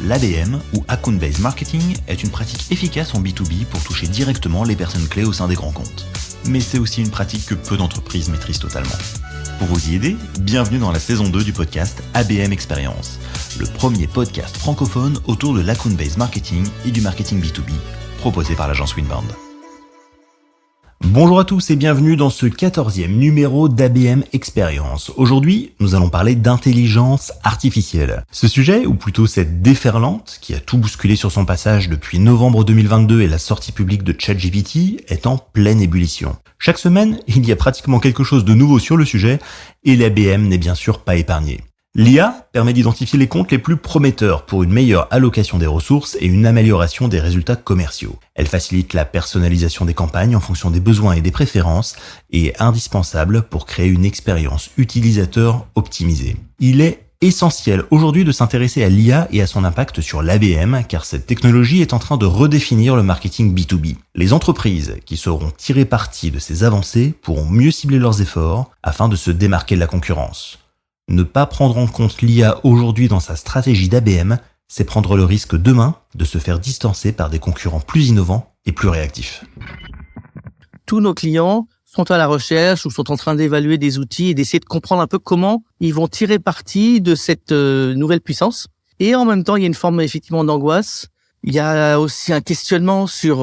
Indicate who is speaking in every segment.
Speaker 1: L'ABM, ou Account Based Marketing, est une pratique efficace en B2B pour toucher directement les personnes clés au sein des grands comptes. Mais c'est aussi une pratique que peu d'entreprises maîtrisent totalement. Pour vous y aider, bienvenue dans la saison 2 du podcast ABM Experience, le premier podcast francophone autour de l'Account Based Marketing et du marketing B2B, proposé par l'agence Winbound. Bonjour à tous et bienvenue dans ce 14e numéro d'ABM Experience. Aujourd'hui, nous allons parler d'intelligence artificielle. Ce sujet, ou plutôt cette déferlante, qui a tout bousculé sur son passage depuis novembre 2022 et la sortie publique de ChatGPT, est en pleine ébullition. Chaque semaine, il y a pratiquement quelque chose de nouveau sur le sujet, et l'ABM n'est bien sûr pas épargnée. L'IA permet d'identifier les comptes les plus prometteurs pour une meilleure allocation des ressources et une amélioration des résultats commerciaux. Elle facilite la personnalisation des campagnes en fonction des besoins et des préférences et est indispensable pour créer une expérience utilisateur optimisée. Il est essentiel aujourd'hui de s'intéresser à l'IA et à son impact sur l'ABM car cette technologie est en train de redéfinir le marketing B2B. Les entreprises qui sauront tirer parti de ces avancées pourront mieux cibler leurs efforts afin de se démarquer de la concurrence. Ne pas prendre en compte l'IA aujourd'hui dans sa stratégie d'ABM, c'est prendre le risque demain de se faire distancer par des concurrents plus innovants et plus réactifs.
Speaker 2: Tous nos clients sont à la recherche ou sont en train d'évaluer des outils et d'essayer de comprendre un peu comment ils vont tirer parti de cette nouvelle puissance. Et en même temps, il y a une forme effectivement d'angoisse. Il y a aussi un questionnement sur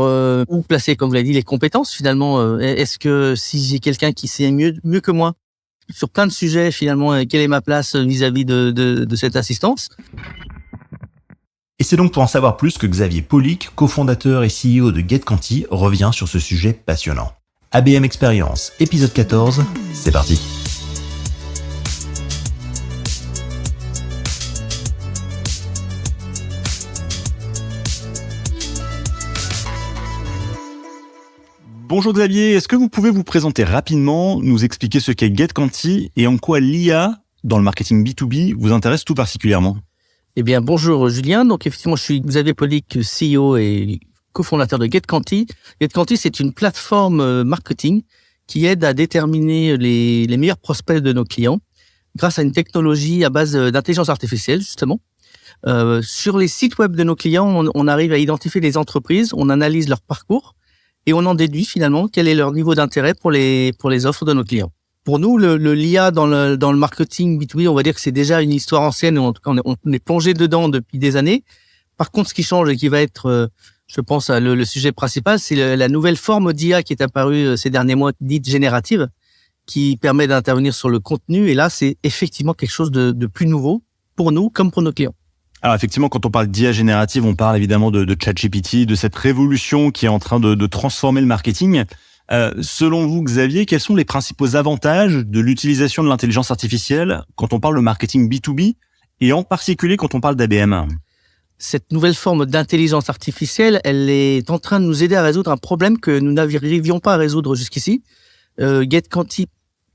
Speaker 2: où placer, comme vous l'avez dit, les compétences finalement. Est-ce que si j'ai quelqu'un qui sait mieux que moi sur plein de sujets, finalement, quelle est ma place vis-à-vis de cette assistance?
Speaker 1: Et c'est donc pour en savoir plus que Xavier Pollick, cofondateur et CEO de GetQuanti, revient sur ce sujet passionnant. ABM Experience, épisode 14, c'est parti. Bonjour Xavier, est-ce que vous pouvez vous présenter rapidement, nous expliquer ce qu'est GetQuanti et en quoi l'IA dans le marketing B2B vous intéresse tout particulièrement?
Speaker 2: Eh bien, bonjour Julien. Donc, effectivement, je suis Xavier Pollick, CEO et cofondateur de GetQuanti. GetQuanti, c'est une plateforme marketing qui aide à déterminer les meilleurs prospects de nos clients grâce à une technologie à base d'intelligence artificielle, justement. Sur les sites web de nos clients, on arrive à identifier les entreprises, on analyse leur parcours et on en déduit finalement quel est leur niveau d'intérêt pour les offres de nos clients. Pour nous, l'IA dans le marketing B2B, on va dire que c'est déjà une histoire ancienne, en tout cas on est plongé dedans depuis des années. Par contre, ce qui change et qui va être, je pense, le sujet principal, c'est la nouvelle forme d'IA qui est apparue ces derniers mois, dite générative, qui permet d'intervenir sur le contenu. Et là, c'est effectivement quelque chose de plus nouveau pour nous comme pour nos clients.
Speaker 1: Alors effectivement, quand on parle d'IA générative, on parle évidemment de ChatGPT, de cette révolution qui est en train de transformer le marketing. Selon vous, Xavier, quels sont les principaux avantages de l'utilisation de l'intelligence artificielle quand on parle de marketing B2B et en particulier quand on parle d'ABM?
Speaker 2: Cette nouvelle forme d'intelligence artificielle, elle est en train de nous aider à résoudre un problème que nous n'arrivions pas à résoudre jusqu'ici. GetQuanti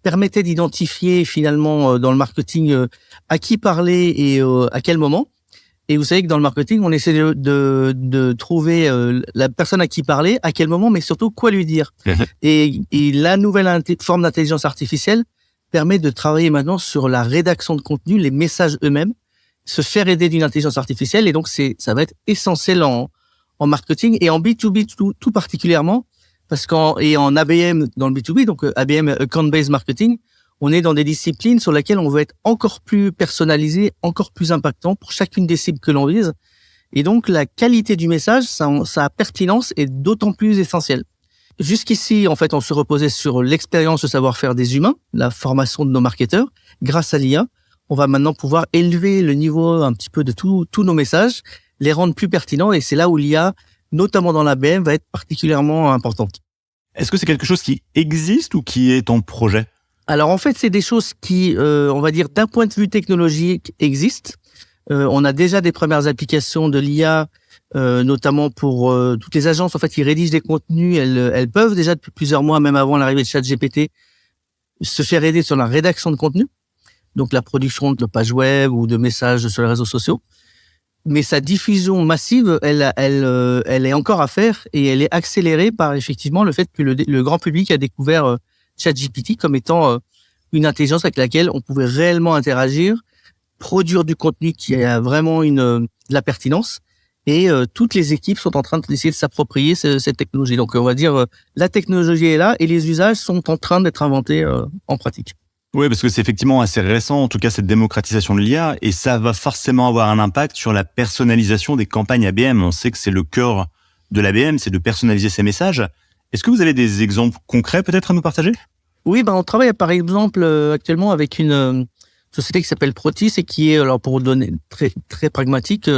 Speaker 2: permettait d'identifier finalement dans le marketing à qui parler et à quel moment. Et vous savez que dans le marketing, on essaie de trouver la personne à qui parler, à quel moment, mais surtout quoi lui dire. Et la nouvelle forme d'intelligence artificielle permet de travailler maintenant sur la rédaction de contenu, les messages eux-mêmes, se faire aider d'une intelligence artificielle. Et donc, ça va être essentiel en marketing et en B2B tout particulièrement, parce en ABM dans le B2B, donc ABM Account Based Marketing, on est dans des disciplines sur lesquelles on veut être encore plus personnalisé, encore plus impactant pour chacune des cibles que l'on vise. Et donc, la qualité du message, sa pertinence est d'autant plus essentielle. Jusqu'ici, en fait, on se reposait sur l'expérience, le savoir-faire des humains, la formation de nos marketeurs. Grâce à l'IA, on va maintenant pouvoir élever le niveau un petit peu de tous nos messages, les rendre plus pertinents. Et c'est là où l'IA, notamment dans l'ABM, va être particulièrement importante.
Speaker 1: Est-ce que c'est quelque chose qui existe ou qui est en projet?
Speaker 2: Alors en fait, c'est des choses qui, on va dire, d'un point de vue technologique, existent. On a déjà des premières applications de l'IA, notamment pour toutes les agences en fait qui rédigent des contenus. Elles peuvent déjà depuis plusieurs mois, même avant l'arrivée de ChatGPT, se faire aider sur la rédaction de contenu, donc la production de pages web ou de messages sur les réseaux sociaux. Mais sa diffusion massive, elle est encore à faire et elle est accélérée par effectivement le fait que le grand public a découvert ChatGPT comme étant une intelligence avec laquelle on pouvait réellement interagir produire du contenu qui a vraiment de la pertinence. Et toutes les équipes sont en train d'essayer de s'approprier cette technologie. Donc, on va dire, la technologie est là et les usages sont en train d'être inventés en pratique.
Speaker 1: Oui, parce que c'est effectivement assez récent, en tout cas cette démocratisation de l'IA, et ça va forcément avoir un impact sur la personnalisation des campagnes ABM. On sait que c'est le cœur de l'ABM, c'est de personnaliser ses messages. Est-ce que vous avez des exemples concrets peut-être à nous partager ?
Speaker 2: Oui, on travaille par exemple actuellement avec une société qui s'appelle Protis et qui est, alors pour donner très très pragmatique,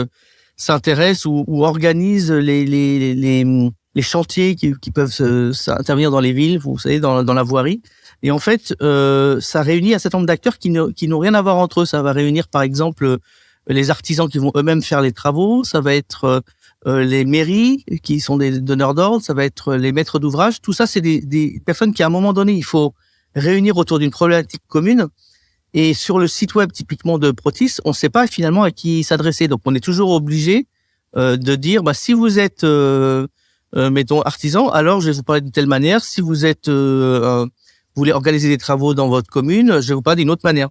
Speaker 2: s'intéresse ou organise les chantiers qui peuvent intervenir dans les villes, vous savez, dans la voirie. Et en fait, ça réunit un certain nombre d'acteurs qui n'ont rien à voir entre eux. Ça va réunir par exemple les artisans qui vont eux-mêmes faire les travaux, ça va être les mairies qui sont des donneurs d'ordre, ça va être les maîtres d'ouvrage. Tout ça, c'est des personnes qui, à un moment donné, il faut réunir autour d'une problématique commune. Et sur le site web typiquement de Protis, on ne sait pas finalement à qui s'adresser. Donc, on est toujours obligé de dire, si vous êtes, mettons, artisan, alors je vais vous parler d'une telle manière. Si vous êtes, vous voulez organiser des travaux dans votre commune, je vais vous parler d'une autre manière.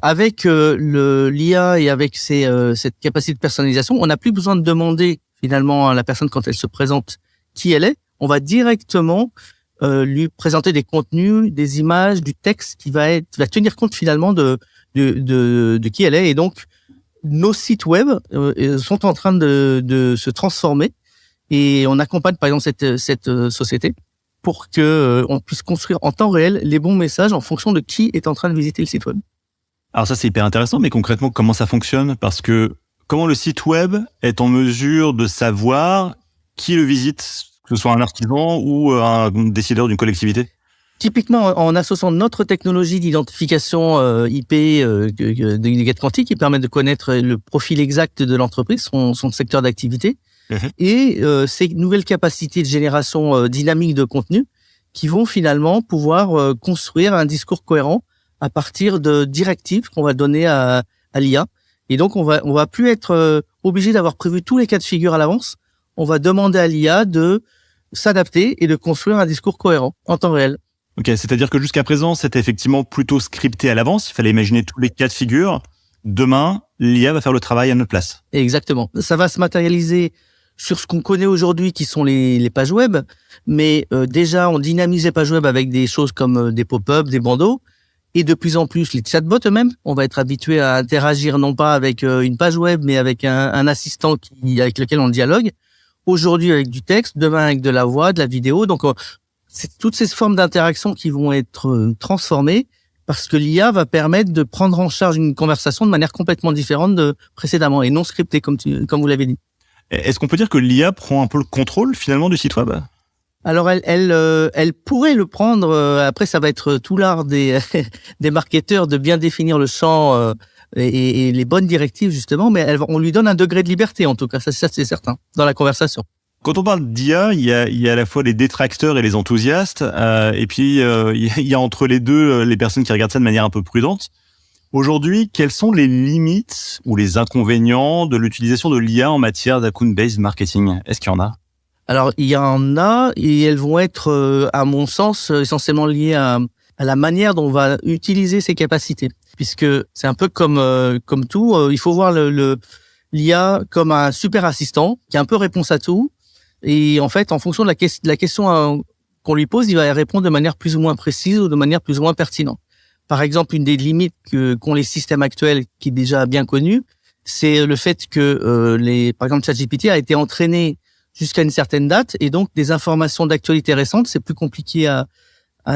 Speaker 2: Avec l'IA et avec cette capacité de personnalisation, on n'a plus besoin de demander finalement à la personne quand elle se présente qui elle est. On va directement lui présenter des contenus, des images, du texte qui va tenir compte finalement de qui elle est. Et donc, nos sites web sont en train de se transformer et on accompagne par exemple cette société pour que on puisse construire en temps réel les bons messages en fonction de qui est en train de visiter le site web.
Speaker 1: Alors ça, c'est hyper intéressant, mais concrètement, comment ça fonctionne ? Parce que comment le site web est en mesure de savoir qui le visite, que ce soit un artisan ou un décideur d'une collectivité ?
Speaker 2: Typiquement, en associant notre technologie d'identification IP de GetQuanti qui permet de connaître le profil exact de l'entreprise, son secteur d'activité, et ces nouvelles capacités de génération dynamique de contenu qui vont finalement pouvoir construire un discours cohérent à partir de directives qu'on va donner à l'IA. Et donc, on va plus être obligé d'avoir prévu tous les cas de figure à l'avance. On va demander à l'IA de s'adapter et de construire un discours cohérent en temps réel.
Speaker 1: Ok, c'est-à-dire que jusqu'à présent, c'était effectivement plutôt scripté à l'avance. Il fallait imaginer tous les cas de figure. Demain, l'IA va faire le travail à notre place.
Speaker 2: Exactement. Ça va se matérialiser sur ce qu'on connaît aujourd'hui, qui sont les pages web. Mais déjà, on dynamise les pages web avec des choses comme des pop-up, des bandeaux. Et de plus en plus, les chatbots eux-mêmes, on va être habitué à interagir non pas avec une page web, mais avec un assistant avec lequel on dialogue. Aujourd'hui avec du texte, demain avec de la voix, de la vidéo. Donc, c'est toutes ces formes d'interaction qui vont être transformées parce que l'IA va permettre de prendre en charge une conversation de manière complètement différente de précédemment et non scriptée, comme vous l'avez dit.
Speaker 1: Est-ce qu'on peut dire que l'IA prend un peu le contrôle finalement du site web ?
Speaker 2: Alors, elle pourrait le prendre. Après, ça va être tout l'art des marketeurs de bien définir le champ et les bonnes directives, justement. Mais on lui donne un degré de liberté, en tout cas. Ça c'est certain, dans la conversation.
Speaker 1: Quand on parle d'IA, il y a à la fois les détracteurs et les enthousiastes. Et puis, il y a entre les deux les personnes qui regardent ça de manière un peu prudente. Aujourd'hui, quelles sont les limites ou les inconvénients de l'utilisation de l'IA en matière d'account-based marketing ? Est-ce qu'il y en a ?
Speaker 2: Alors, il y en a, et elles vont être, à mon sens, essentiellement liées à la manière dont on va utiliser ces capacités. Puisque c'est un peu comme tout, il faut voir l'IA comme un super assistant qui a un peu réponse à tout. Et en fait, en fonction de la question qu'on lui pose, il va y répondre de manière plus ou moins précise ou de manière plus ou moins pertinente. Par exemple, une des limites qu'ont les systèmes actuels, qui est déjà bien connue, c'est le fait que par exemple, ChatGPT a été entraîné jusqu'à une certaine date, et donc des informations d'actualité récentes, c'est plus compliqué à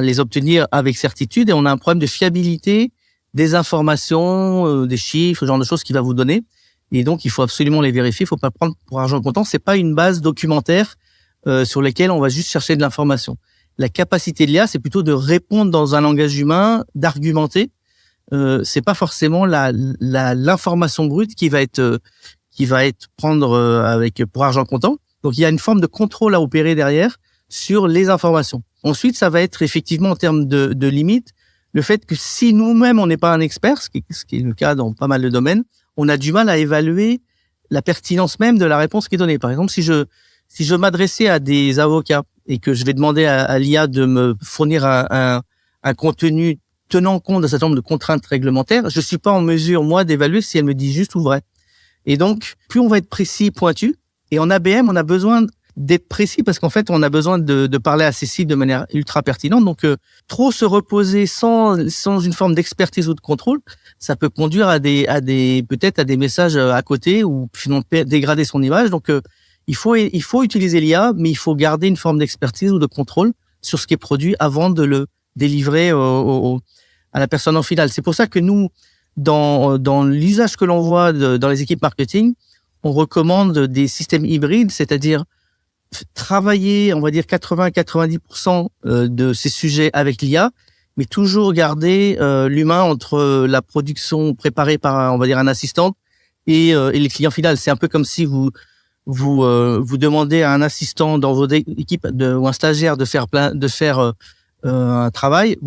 Speaker 2: les obtenir avec certitude, et on a un problème de fiabilité des informations, des chiffres, ce genre de choses qu'il va vous donner, et donc il faut absolument les vérifier, il faut pas le prendre pour argent comptant, c'est pas une base documentaire sur laquelle on va juste chercher de l'information. La capacité de l'IA, c'est plutôt de répondre dans un langage humain, d'argumenter, c'est pas forcément l'information brute qui va être prendre pour argent comptant. Donc, il y a une forme de contrôle à opérer derrière sur les informations. Ensuite, ça va être effectivement en termes de limites, le fait que si nous-mêmes, on n'est pas un expert, ce qui est le cas dans pas mal de domaines, on a du mal à évaluer la pertinence même de la réponse qui est donnée. Par exemple, si je m'adressais à des avocats et que je vais demander à l'IA de me fournir un contenu tenant compte d'un certain nombre de contraintes réglementaires, je suis pas en mesure, moi, d'évaluer si elle me dit juste ou vrai. Et donc, plus on va être précis, pointu, et en ABM, on a besoin d'être précis parce qu'en fait, on a besoin de parler à ces cibles de manière ultra pertinente. Donc, trop se reposer sans une forme d'expertise ou de contrôle, ça peut conduire peut-être à des messages à côté ou finalement dégrader son image. Donc, il faut utiliser l'IA, mais il faut garder une forme d'expertise ou de contrôle sur ce qui est produit avant de le délivrer à la personne en finale. C'est pour ça que nous, dans l'usage que l'on voit dans les équipes marketing, on recommande des systèmes hybrides, c'est-à-dire travailler, on va dire 80-90% de ces sujets avec l'IA, mais toujours garder l'humain entre la production préparée par, on va dire, un assistant et les clients finaux. C'est un peu comme si vous demandez à un assistant dans votre équipe ou un stagiaire de faire un travail.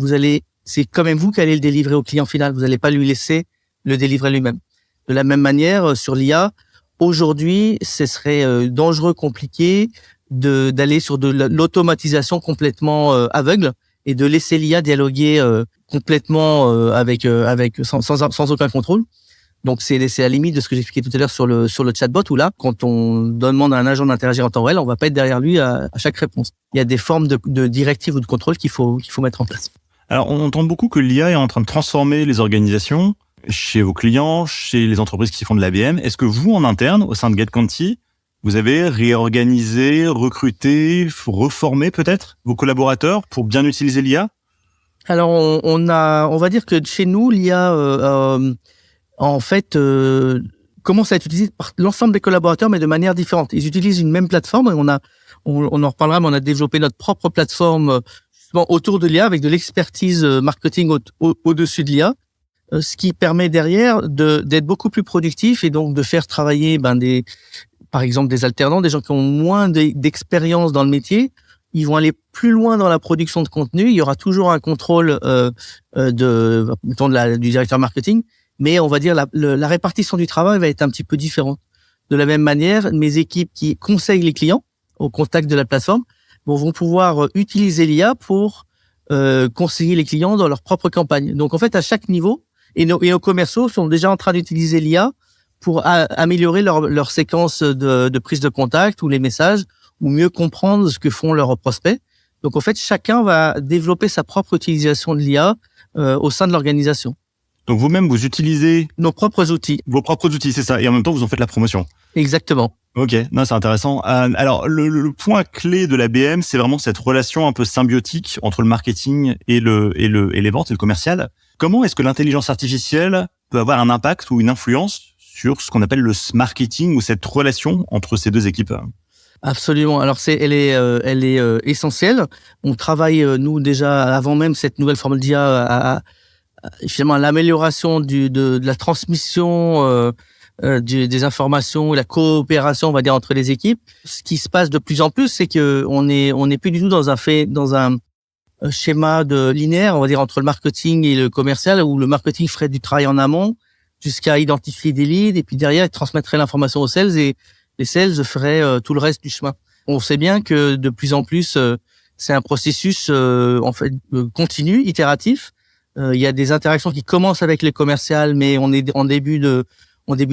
Speaker 2: C'est quand même vous qui allez le délivrer au client final. Vous n'allez pas lui laisser le délivrer lui-même. De la même manière, sur l'IA, aujourd'hui, ce serait dangereux, compliqué d'aller sur de l'automatisation complètement aveugle et de laisser l'IA dialoguer complètement sans aucun contrôle. Donc c'est à la limite de ce que j'expliquais tout à l'heure sur le chatbot où là, quand on demande à un agent d'interagir en temps réel, on va pas être derrière lui à chaque réponse. Il y a des formes de directives ou de contrôle qu'il faut mettre en place.
Speaker 1: Alors on entend beaucoup que l'IA est en train de transformer les organisations chez vos clients, chez les entreprises qui font de l'ABM. Est-ce que vous, en interne, au sein de GetQuanti, vous avez réorganisé, recruté, reformé peut-être vos collaborateurs pour bien utiliser l'IA?
Speaker 2: Alors, on va dire que chez nous, l'IA, en fait, commence à être utilisée par l'ensemble des collaborateurs, mais de manière différente. Ils utilisent une même plateforme, et on en reparlera, mais on a développé notre propre plateforme justement autour de l'IA avec de l'expertise marketing au-dessus de l'IA. Ce qui permet derrière d'être beaucoup plus productif et donc de faire travailler par exemple des alternants, des gens qui ont moins d'expérience dans le métier. Ils vont aller plus loin dans la production de contenu. Il y aura toujours un contrôle du directeur marketing, mais on va dire la répartition du travail va être un petit peu différente. De la même manière, mes équipes qui conseillent les clients au contact de la plateforme vont pouvoir utiliser l'IA pour conseiller les clients dans leur propre campagne. Donc en fait, à chaque niveau, et nos commerciaux sont déjà en train d'utiliser l'IA pour améliorer leur séquence de prise de contact ou les messages, ou mieux comprendre ce que font leurs prospects. Donc en fait, chacun va développer sa propre utilisation de l'IA au sein de l'organisation.
Speaker 1: Donc vous-même, vous utilisez
Speaker 2: nos propres outils.
Speaker 1: Vos propres outils, c'est ça. Et en même temps, vous en faites la promotion.
Speaker 2: Exactement.
Speaker 1: Ok, non, c'est intéressant. Alors, le point clé de l'ABM, c'est vraiment cette relation un peu symbiotique entre le marketing et les ventes et le commercial. Comment est-ce que l'intelligence artificielle peut avoir un impact ou une influence sur ce qu'on appelle le marketing ou cette relation entre ces deux équipes?
Speaker 2: Absolument. Alors elle est essentielle. On travaille nous déjà avant même cette nouvelle formule d'IA finalement à l'amélioration de la transmission des informations, la coopération, on va dire, entre les équipes. Ce qui se passe de plus en plus, c'est que on n'est plus du tout dans un schéma linéaire, on va dire, entre le marketing et le commercial, où le marketing ferait du travail en amont jusqu'à identifier des leads et puis derrière il transmettrait l'information aux sales et les sales feraient tout le reste du chemin. On sait bien que de plus en plus c'est un processus continu, itératif. Il y a des interactions qui commencent avec les commerciales, mais on est en début de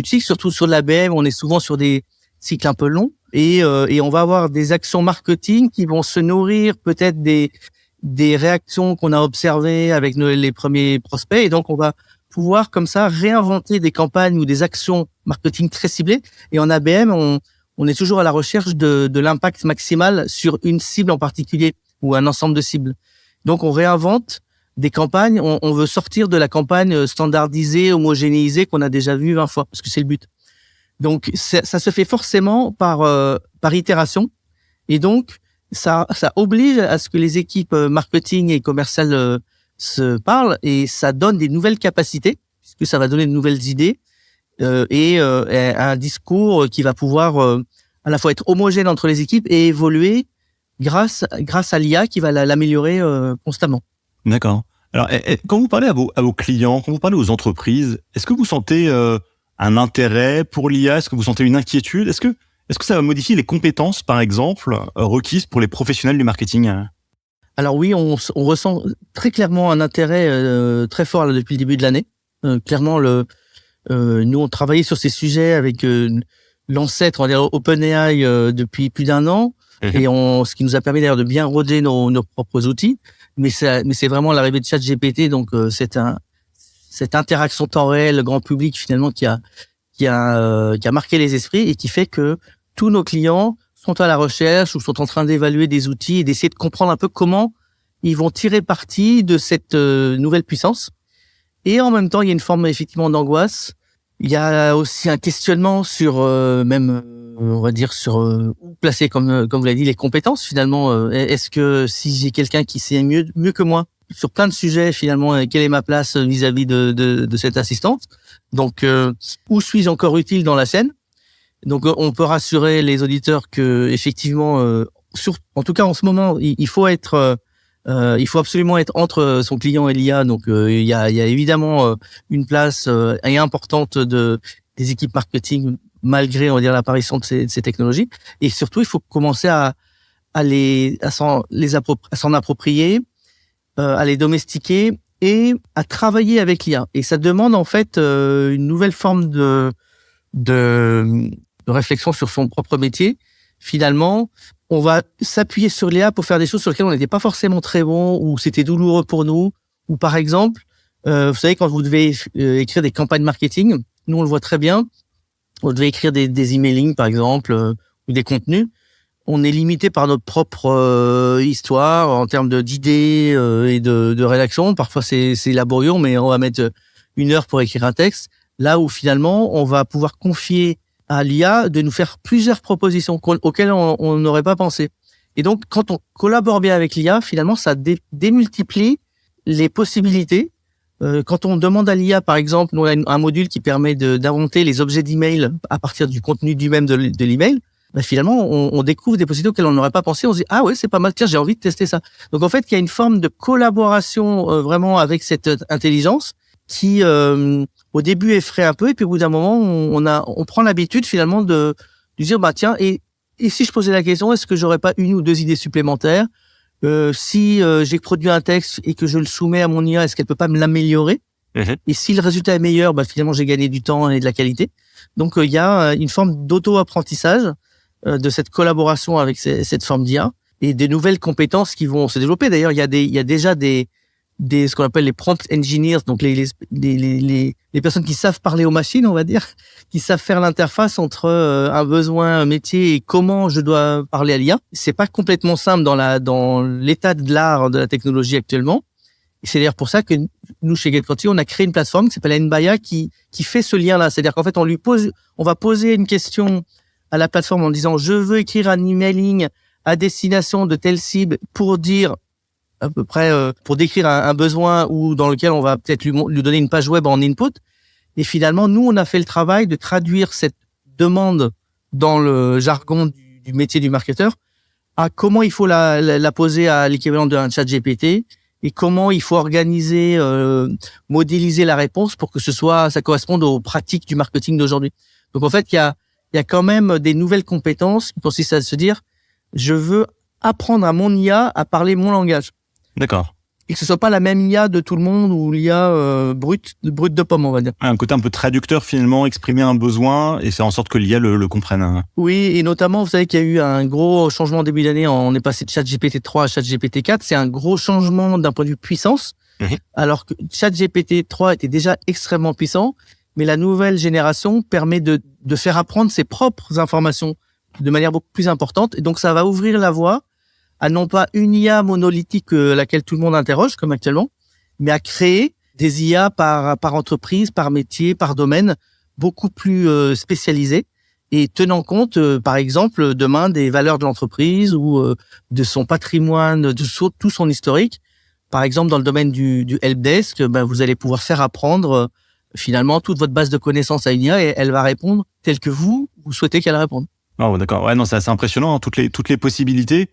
Speaker 2: cycle, surtout sur l'ABM, on est souvent sur des cycles un peu longs et on va avoir des actions marketing qui vont se nourrir peut-être des réactions qu'on a observées avec les premiers prospects et donc on va pouvoir comme ça réinventer des campagnes ou des actions marketing très ciblées. Et en ABM, on est toujours à la recherche de l'impact maximal sur une cible en particulier ou un ensemble de cibles. Donc on réinvente des campagnes, on veut sortir de la campagne standardisée, homogénéisée qu'on a déjà vue 20 fois, parce que c'est le but. Donc ça se fait forcément par itération, et donc ça oblige à ce que les équipes marketing et commerciales se parlent, et ça donne des nouvelles capacités, puisque ça va donner de nouvelles idées, et un discours qui va pouvoir à la fois être homogène entre les équipes et évoluer grâce à l'IA qui va l'améliorer constamment. D'accord.
Speaker 1: Alors, quand vous parlez à vos clients, quand vous parlez aux entreprises, est-ce que vous sentez un intérêt pour l'IA? Est-ce que vous sentez une inquiétude? Est-ce que ça va modifier les compétences, par exemple, requises pour les professionnels du marketing?
Speaker 2: Alors oui, on ressent très clairement un intérêt très fort là, depuis le début de l'année. Clairement, nous on travaillait sur ces sujets avec l'ancêtre, on va dire OpenAI depuis plus d'1 an, et ce qui nous a permis d'ailleurs de bien roder nos propres outils. Mais c'est vraiment l'arrivée de ChatGPT, donc cette interaction temps réel grand public finalement qui a marqué les esprits et qui fait que tous nos clients sont à la recherche ou sont en train d'évaluer des outils et d'essayer de comprendre un peu comment ils vont tirer parti de cette nouvelle puissance. Et en même temps, il y a une forme effectivement d'angoisse. Il y a aussi un questionnement sur on va dire sur où placer, comme vous l'avez dit, les compétences finalement. Est-ce que si j'ai quelqu'un qui sait mieux que moi sur plein de sujets finalement, quelle est ma place vis-à-vis de cette assistante? Donc, où suis-je encore utile dans la chaîne? Donc, on peut rassurer les auditeurs que effectivement, en tout cas en ce moment, il faut absolument être entre son client et l'IA. Donc, il y a évidemment une place importante des équipes marketing malgré, on va dire, l'apparition de ces technologies. Et surtout, il faut commencer à s'en approprier, à les domestiquer et à travailler avec l'IA. Et ça demande en fait une nouvelle forme de réflexion sur son propre métier. Finalement, on va s'appuyer sur l'IA pour faire des choses sur lesquelles on n'était pas forcément très bon ou c'était douloureux pour nous. Ou par exemple, vous savez, quand vous devez écrire des campagnes marketing, nous on le voit très bien, vous devez écrire des emailing par exemple ou des contenus. On est limité par notre propre histoire en termes d'idées et de rédaction. Parfois c'est laborieux, mais on va mettre 1 heure pour écrire un texte. Là où finalement on va pouvoir confier à l'IA de nous faire plusieurs propositions auxquelles on n'aurait pas pensé. Et donc, quand on collabore bien avec l'IA, finalement, ça démultiplie les possibilités. Quand on demande à l'IA, par exemple, nous, on a un module qui permet d'inventer les objets d'email à partir du contenu du même de l'email. Ben, finalement, on découvre des possibilités auxquelles on n'aurait pas pensé. On se dit, ah ouais, c'est pas mal, tiens, j'ai envie de tester ça. Donc, en fait, il y a une forme de collaboration vraiment avec cette intelligence qui, au début, effraie un peu, et puis au bout d'un moment, on prend l'habitude finalement de dire, bah tiens, et si je posais la question, est-ce que j'aurais pas 1 ou 2 idées supplémentaires? Si j'ai produit un texte et que je le soumets à mon IA, est-ce qu'elle peut pas me l'améliorer? Et si le résultat est meilleur, bah finalement j'ai gagné du temps et de la qualité. Donc il y a une forme d'auto-apprentissage de cette collaboration avec cette forme d'IA et des nouvelles compétences qui vont se développer. D'ailleurs, il y a déjà ce qu'on appelle les prompt engineers, donc les personnes qui savent parler aux machines, on va dire, qui savent faire l'interface entre un besoin, un métier et comment je dois parler à l'IA. C'est pas complètement simple dans l'état de l'art de la technologie actuellement. Et c'est d'ailleurs pour ça que nous, chez GetQuanti, on a créé une plateforme qui s'appelle Nbaya qui fait ce lien-là. C'est-à-dire qu'en fait, on va poser une question à la plateforme en disant, je veux écrire un emailing à destination de telle cible pour dire à peu près pour décrire un besoin ou dans lequel on va peut-être lui donner une page web en input. Et finalement, nous, on a fait le travail de traduire cette demande dans le jargon du métier du marketeur à comment il faut la poser à l'équivalent d'un chat GPT et comment il faut organiser, modéliser la réponse pour que ça corresponde aux pratiques du marketing d'aujourd'hui. Donc en fait, il y a quand même des nouvelles compétences qui consistent à se dire, je veux apprendre à mon IA à parler mon langage.
Speaker 1: D'accord.
Speaker 2: Et que ce soit pas la même IA de tout le monde ou l'IA brute de pomme, on va dire.
Speaker 1: Un côté un peu traducteur finalement, exprimer un besoin et faire en sorte que l'IA le comprenne.
Speaker 2: Oui, et notamment, vous savez qu'il y a eu un gros changement en début d'année. On est passé de ChatGPT 3 à ChatGPT 4. C'est un gros changement d'un point de vue puissance. Alors que ChatGPT 3 était déjà extrêmement puissant, mais la nouvelle génération permet de faire apprendre ses propres informations de manière beaucoup plus importante. Et donc, ça va ouvrir la voie à non pas une IA monolithique laquelle tout le monde interroge, comme actuellement, mais à créer des IA par entreprise, par métier, par domaine, beaucoup plus spécialisés et tenant compte, par exemple, demain des valeurs de l'entreprise ou de son patrimoine, de tout son historique. Par exemple, dans le domaine du helpdesk, vous allez pouvoir faire apprendre finalement toute votre base de connaissances à une IA et elle va répondre telle que vous souhaitez qu'elle réponde.
Speaker 1: Oh, d'accord. Ouais, non, c'est assez impressionnant, hein, toutes les possibilités.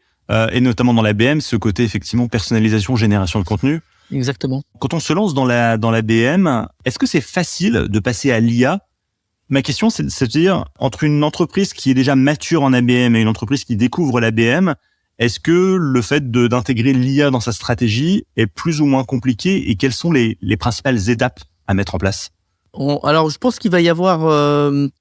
Speaker 1: Et notamment dans l'ABM, ce côté effectivement personnalisation, génération de contenu.
Speaker 2: Exactement.
Speaker 1: Quand on se lance dans l'ABM, est-ce que c'est facile de passer à l'IA? Ma question, c'est de se dire, entre une entreprise qui est déjà mature en ABM et une entreprise qui découvre l'ABM, Est-ce que le fait d'intégrer l'IA dans sa stratégie est plus ou moins compliqué et quelles sont les principales étapes à mettre en place?
Speaker 2: Alors, je pense qu'il va y avoir...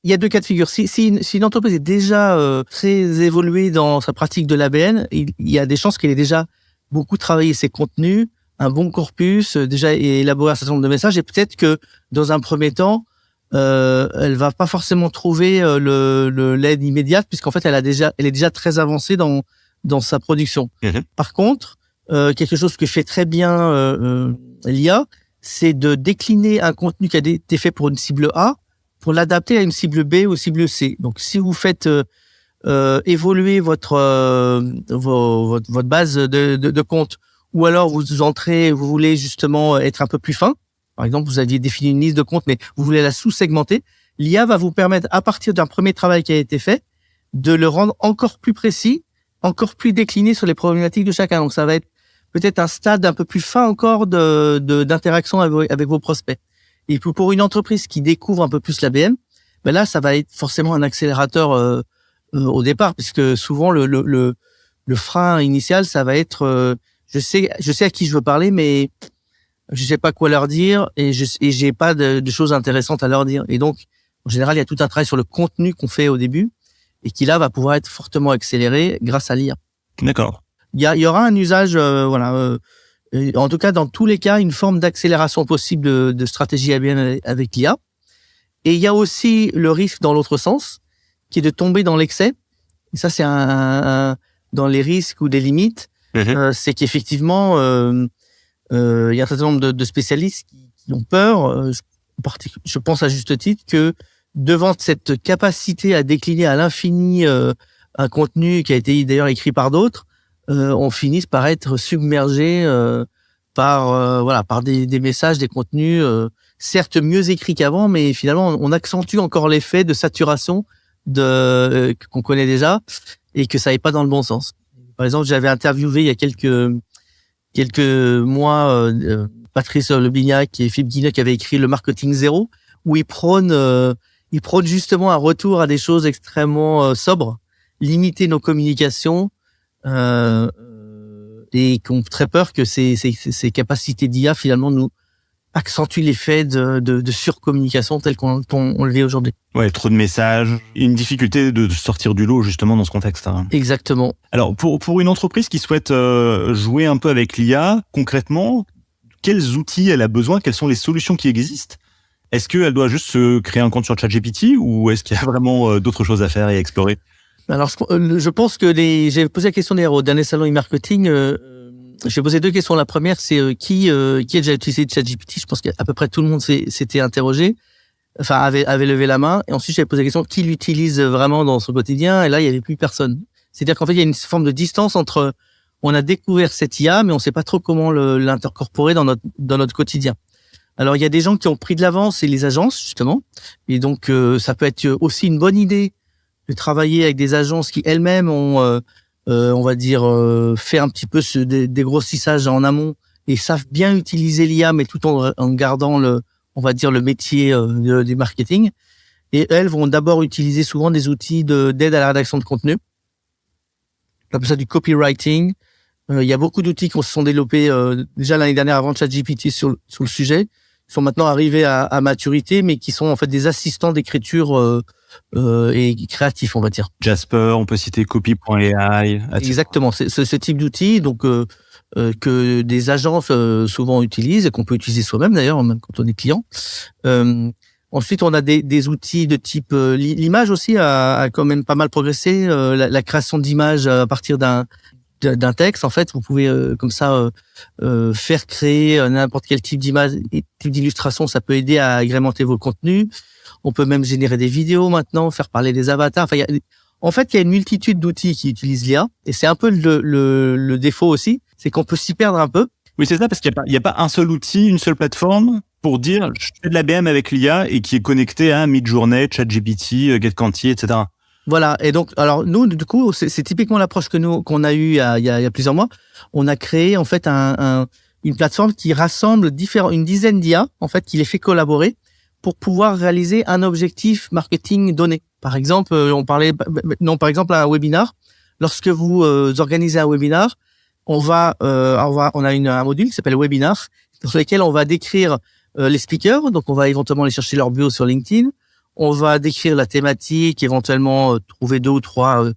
Speaker 2: il y a 2 cas de figure. Si une entreprise est déjà très évoluée dans sa pratique de l'ABN, il y a des chances qu'elle ait déjà beaucoup travaillé ses contenus, un bon corpus, déjà élaboré un certain nombre de messages, et peut-être que dans un premier temps, elle va pas forcément trouver l'aide immédiate, puisqu'en fait, elle est déjà très avancée dans sa production. Par contre, quelque chose que fait très bien l'IA, c'est de décliner un contenu qui a été fait pour une cible A pour l'adapter à une cible B ou cible C. Donc, si vous faites évoluer votre base de compte, ou alors vous voulez justement être un peu plus fin. Par exemple, vous aviez défini une liste de comptes, mais vous voulez la sous-segmenter. L'IA va vous permettre, à partir d'un premier travail qui a été fait, de le rendre encore plus précis, encore plus décliné sur les problématiques de chacun. Donc, ça va être peut-être un stade un peu plus fin encore d'interaction avec vos prospects. Et pour une entreprise qui découvre un peu plus l'ABM, ben là, ça va être forcément un accélérateur au départ, puisque souvent le frein initial, ça va être je sais à qui je veux parler, mais je sais pas quoi leur dire et j'ai pas de choses intéressantes à leur dire. Et donc, en général, il y a tout un travail sur le contenu qu'on fait au début et qui là va pouvoir être fortement accéléré grâce à l'IA.
Speaker 1: D'accord.
Speaker 2: Il y aura un usage, en tout cas dans tous les cas, une forme d'accélération possible de stratégie ABM avec l'IA. Et il y a aussi le risque dans l'autre sens, qui est de tomber dans l'excès. Et ça, c'est dans les risques ou des limites. C'est qu'effectivement, il y a un certain nombre de spécialistes qui ont peur, je pense à juste titre, que devant cette capacité à décliner à l'infini un contenu qui a été d'ailleurs écrit par d'autres, on finisse par être submergé par des messages, des contenus certes mieux écrits qu'avant, mais finalement on accentue encore l'effet de saturation qu'on connaît déjà et que ça n'est pas dans le bon sens. Par exemple, j'avais interviewé il y a quelques mois Patrice Lebignac et Philippe Guignot qui avaient écrit Le Marketing Zéro, où ils prônent justement un retour à des choses extrêmement sobres, limiter nos communications et qui ont très peur que ces capacités d'IA finalement nous accentue l'effet de surcommunication tel qu'on le vit aujourd'hui.
Speaker 1: Ouais, trop de messages, une difficulté de sortir du lot justement dans ce contexte.
Speaker 2: Exactement.
Speaker 1: Alors pour une entreprise qui souhaite jouer un peu avec l'IA, concrètement, quels outils elle a besoin? Quelles sont les solutions qui existent? Est-ce qu'elle doit juste se créer un compte sur ChatGPT ou est-ce qu'il y a vraiment d'autres choses à faire et à explorer?
Speaker 2: Alors je pense que j'ai posé la question d'ailleurs au dernier salon e-marketing. J'ai posé 2 questions. La première, c'est qui a déjà utilisé ChatGPT. Je pense qu'à peu près tout le monde s'était interrogé, enfin avait levé la main. Et ensuite, j'avais posé la question qui l'utilise vraiment dans son quotidien. Et là, il y avait plus personne. C'est-à-dire qu'en fait, il y a une forme de distance entre on a découvert cette IA, mais on sait pas trop comment l'intercorporer dans notre quotidien. Alors, il y a des gens qui ont pris de l'avance, et les agences justement. Et donc, ça peut être aussi une bonne idée de travailler avec des agences qui elles-mêmes ont on va dire fait un petit peu ce dégrossissage en amont et savent bien utiliser l'IA, mais tout en gardant on va dire le métier du marketing. Et elles vont d'abord utiliser souvent des outils d'aide à la rédaction de contenu. On appelle ça du copywriting. Il y a beaucoup d'outils qui se sont développés déjà l'année dernière avant ChatGPT sur le sujet, qui sont maintenant arrivés à maturité, mais qui sont en fait des assistants d'écriture et créatifs, on va dire.
Speaker 1: Jasper, on peut citer Copy.ai.
Speaker 2: Exactement, c'est ce type d'outils donc que des agences souvent utilisent et qu'on peut utiliser soi-même d'ailleurs, même quand on est client. Ensuite, on a des outils de type l'image aussi a quand même pas mal progressé. La création d'images à partir d'un texte, en fait, vous pouvez comme ça faire créer n'importe quel type d'image, type d'illustration. Ça peut aider à agrémenter vos contenus. On peut même générer des vidéos maintenant, faire parler des avatars. Enfin, il y a une multitude d'outils qui utilisent l'IA, et c'est un peu le défaut aussi, c'est qu'on peut s'y perdre un peu.
Speaker 1: Oui, c'est ça, parce qu'il y a pas un seul outil, une seule plateforme pour dire je fais de l'ABM avec l'IA et qui est connecté à Midjourney, ChatGPT, GetQuanti, etc.
Speaker 2: Voilà. Et donc, alors nous, du coup, c'est typiquement l'approche qu'on a eue il y a plusieurs mois. On a créé en fait une plateforme qui rassemble une dizaine d'IA, en fait, qui les fait collaborer pour pouvoir réaliser un objectif marketing donné. Par exemple, par exemple, un webinar. lorsque vous organisez un webinar, on a un module qui s'appelle Webinar, dans lequel on va décrire les speakers. Donc, on va éventuellement aller chercher leur bio sur LinkedIn. On va décrire la thématique, éventuellement trouver 2 ou 3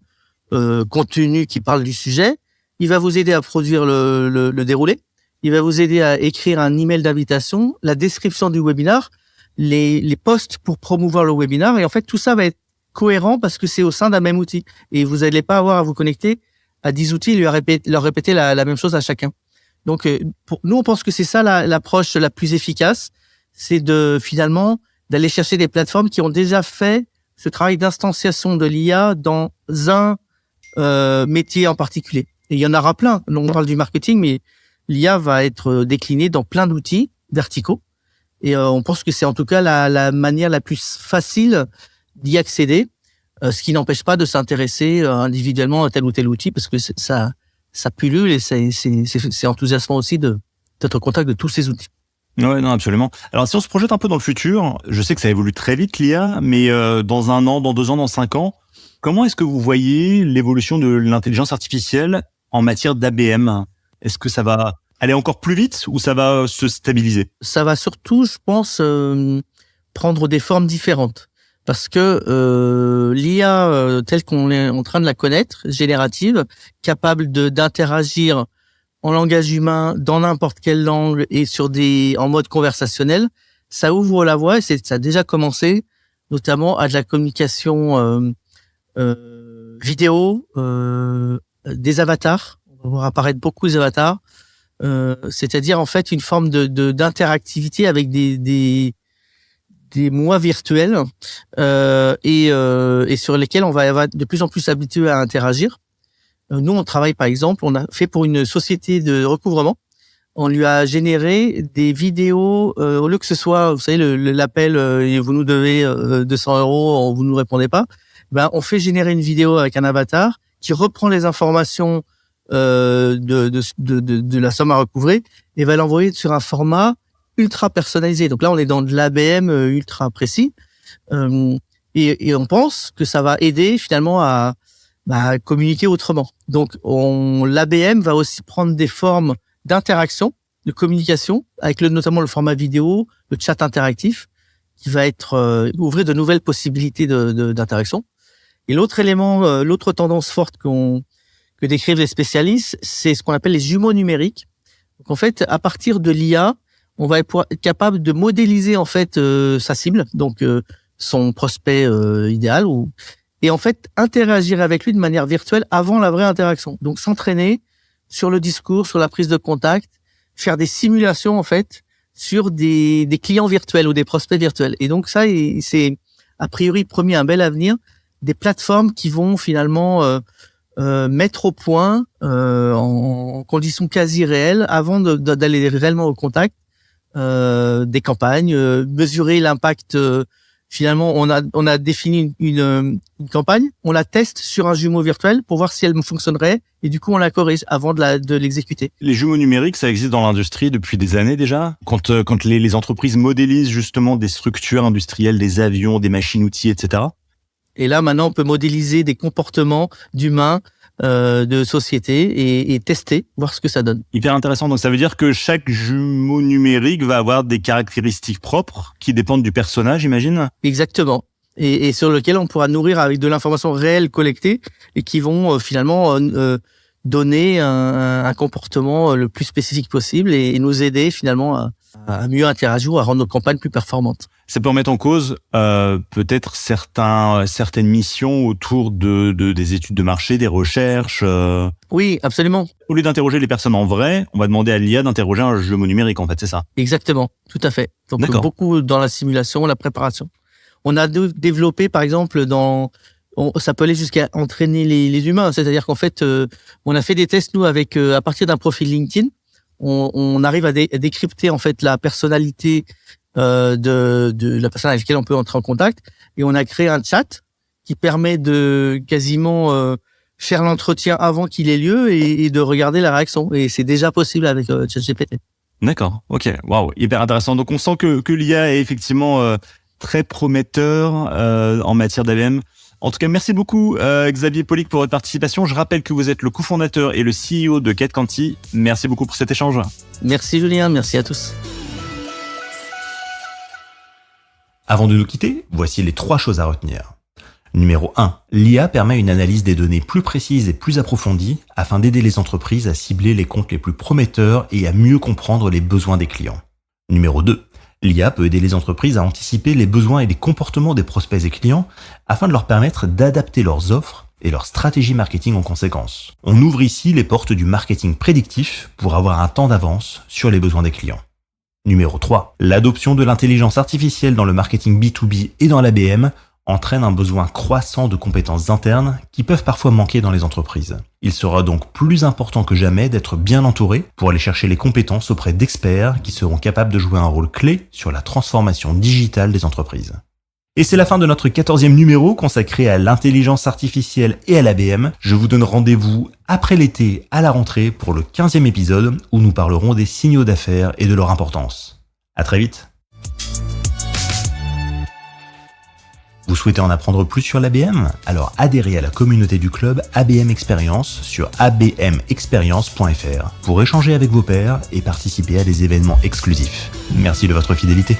Speaker 2: contenus qui parlent du sujet. Il va vous aider à produire le déroulé. Il va vous aider à écrire un email d'invitation, la description du webinar, les posts pour promouvoir le webinar. Et en fait, tout ça va être cohérent parce que c'est au sein d'un même outil. Et vous n'allez pas avoir à vous connecter à 10 outils et leur répéter la même chose à chacun. Donc, pour nous, on pense que c'est ça l'approche la plus efficace. C'est finalement d'aller chercher des plateformes qui ont déjà fait ce travail d'instanciation de l'IA dans un métier en particulier. Et il y en aura plein. On parle du marketing, mais l'IA va être déclinée dans plein d'outils verticaux. Et on pense que c'est en tout cas la manière la plus facile d'y accéder, ce qui n'empêche pas de s'intéresser individuellement à tel ou tel outil, parce que ça pullule et c'est enthousiasmant aussi d'être au contact de tous ces outils.
Speaker 1: Ouais, non, absolument. Alors, si on se projette un peu dans le futur, je sais que ça évolue très vite, l'IA, mais dans 1 an, dans 2 ans, dans 5 ans, comment est-ce que vous voyez l'évolution de l'intelligence artificielle en matière d'ABM? Est-ce que ça va aller encore plus vite ou ça va se stabiliser?
Speaker 2: Ça va surtout, je pense, prendre des formes différentes. Parce que l'IA, telle qu'on est en train de la connaître, générative, capable d'interagir en langage humain, dans n'importe quelle langue et en mode conversationnel, ça ouvre la voie, et ça a déjà commencé, notamment à de la communication vidéo, des avatars. On va voir apparaître beaucoup des avatars. C'est-à-dire en fait une forme d'interactivité avec des mois virtuels et sur lesquels on va de plus en plus s'habituer à interagir. Nous, on travaille par exemple, on a fait pour une société de recouvrement, on lui a généré des vidéos au lieu que ce soit, vous savez, l'appel vous nous devez 200 €, vous nous répondez pas. Ben on fait générer une vidéo avec un avatar qui reprend les informations de la somme à recouvrer et va l'envoyer sur un format ultra personnalisé. Donc là, on est dans de l'ABM ultra précis. Et on pense que ça va aider finalement à communiquer autrement. Donc, l'ABM va aussi prendre des formes d'interaction, de communication, avec notamment le format vidéo, le chat interactif, qui va ouvrir de nouvelles possibilités d'interaction. Et l'autre élément, l'autre tendance forte que décrivent les spécialistes, c'est ce qu'on appelle les jumeaux numériques. Donc, en fait, à partir de l'IA, on va être capable de modéliser en fait sa cible, donc son prospect idéal, et en fait interagir avec lui de manière virtuelle avant la vraie interaction. Donc s'entraîner sur le discours, sur la prise de contact, faire des simulations en fait sur des clients virtuels ou des prospects virtuels. Et donc ça, c'est a priori promis un bel avenir, des plateformes qui vont finalement mettre au point en conditions quasi réelles avant d'aller réellement au contact des campagnes, mesurer l'impact. Finalement, on a défini une campagne, on la teste sur un jumeau virtuel pour voir si elle fonctionnerait et du coup on la corrige avant de l'exécuter.
Speaker 1: Les jumeaux numériques, ça existe dans l'industrie depuis des années déjà. Quand les entreprises modélisent justement des structures industrielles, des avions, des machines-outils, etc.
Speaker 2: Et là maintenant, on peut modéliser des comportements d'humains, de société et tester, voir ce que ça donne.
Speaker 1: Hyper intéressant. Donc ça veut dire que chaque jumeau numérique va avoir des caractéristiques propres qui dépendent du personnage, j'imagine.
Speaker 2: Exactement. Et sur lequel on pourra nourrir avec de l'information réelle collectée et qui vont finalement donner un comportement le plus spécifique possible et nous aider finalement à mieux interagir ou à rendre nos campagnes plus performantes.
Speaker 1: Ça peut remettre en cause peut-être certaines missions autour des études de marché, des recherches.
Speaker 2: Oui, absolument.
Speaker 1: Au lieu d'interroger les personnes en vrai, on va demander à l'IA d'interroger un jumeau numérique, en fait, c'est ça?
Speaker 2: Exactement, tout à fait. Donc beaucoup dans la simulation, la préparation. On a développé, par exemple, ça peut aller jusqu'à entraîner les humains. C'est-à-dire qu'en fait, on a fait des tests, nous, avec à partir d'un profil LinkedIn. On arrive à décrypter, en fait, la personnalité de la personne avec laquelle on peut entrer en contact. Et on a créé un chat qui permet de quasiment faire l'entretien avant qu'il ait lieu et de regarder la réaction. Et c'est déjà possible avec ChatGPT.
Speaker 1: D'accord, ok, waouh, hyper intéressant. Donc on sent que l'IA est effectivement très prometteur en matière d'ABM. En tout cas, merci beaucoup Xavier Pollic pour votre participation. Je rappelle que vous êtes le cofondateur et le CEO de GetQuanti. Merci beaucoup pour cet échange.
Speaker 2: Merci Julien, merci à tous.
Speaker 1: Avant de nous quitter, voici les 3 choses à retenir. Numéro 1. L'IA permet une analyse des données plus précise et plus approfondie afin d'aider les entreprises à cibler les comptes les plus prometteurs et à mieux comprendre les besoins des clients. Numéro 2. L'IA peut aider les entreprises à anticiper les besoins et les comportements des prospects et clients afin de leur permettre d'adapter leurs offres et leur stratégie marketing en conséquence. On ouvre ici les portes du marketing prédictif pour avoir un temps d'avance sur les besoins des clients. Numéro 3. L'adoption de l'intelligence artificielle dans le marketing B2B et dans l'ABM entraîne un besoin croissant de compétences internes qui peuvent parfois manquer dans les entreprises. Il sera donc plus important que jamais d'être bien entouré pour aller chercher les compétences auprès d'experts qui seront capables de jouer un rôle clé sur la transformation digitale des entreprises. Et c'est la fin de notre 14e numéro consacré à l'intelligence artificielle et à l'ABM. Je vous donne rendez-vous après l'été à la rentrée pour le 15e épisode où nous parlerons des signaux d'affaires et de leur importance. À très vite. Vous souhaitez en apprendre plus sur l'ABM ? Alors adhérez à la communauté du club ABM Experience sur abmexperience.fr pour échanger avec vos pairs et participer à des événements exclusifs. Merci de votre fidélité.